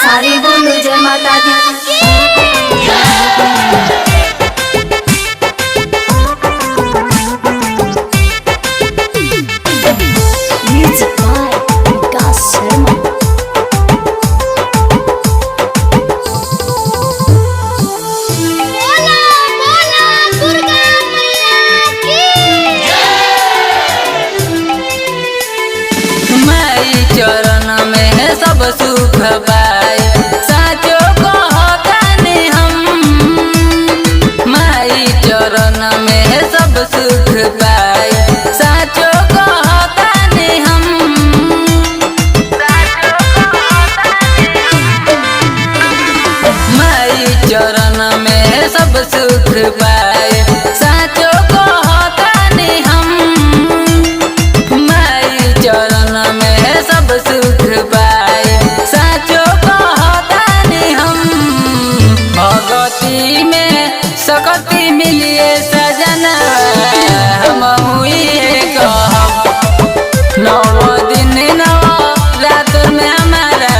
सारी बोलो जय माता दी। म्यूजिक बाय विकास शर्मा। चरण में है सब सुख पाए साचो कहतानी हम। माई चरण में है सब सुख पाए साचो कहतानी हम। माई चरण में है सब सुख पाए साचो कहतानी हम। माई चरण में है सब सुख पाए साचो कहतानी हम। भगती में सकती मिलिए सजना हम हुए कहब। नव दिन नव रात में हमारा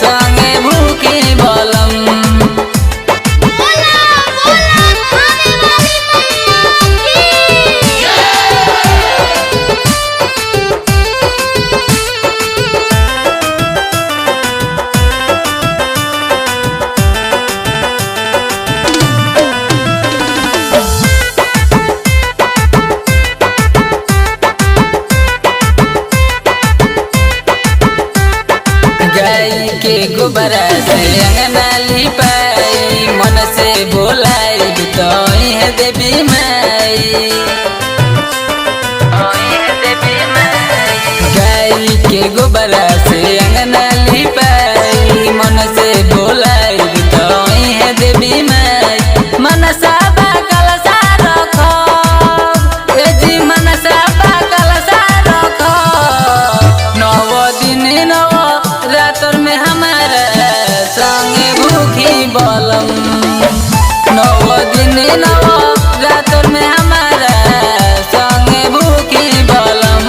संगे भूखी बलम। गाय के गोबरा से अंगना लिपाई मन से बोलाई तो है देवी माई। गाय के गोबरा से अंगना लिपाई मन से बोलाई तो है देवी माई। मनसा बाकल सा रखो ए जी मनसा बाकल सा रखो। नव दिन नव रातर में हमारा संगे भूखी बलम। नव दिन नव रातर में हमारा संगे भूखी बलम।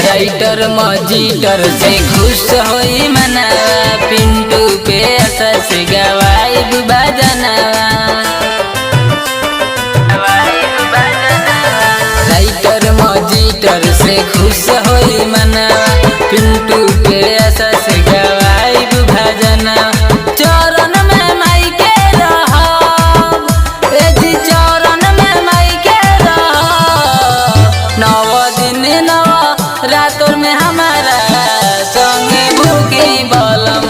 राइटर मजीटर से खुश होई मनावा पिंटू पे आशा से गवाई बजनावा। राइटर मजीटर से खुश होई मनावा पिंटू पे आशा से गवाई भजनावा। चरण में माई के रहब ए जी चरण में माई के रहब। नव दिन नव रातों में हमारा संगे भूखी बलम।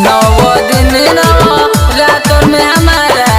नव दिन नव रातों में हमारा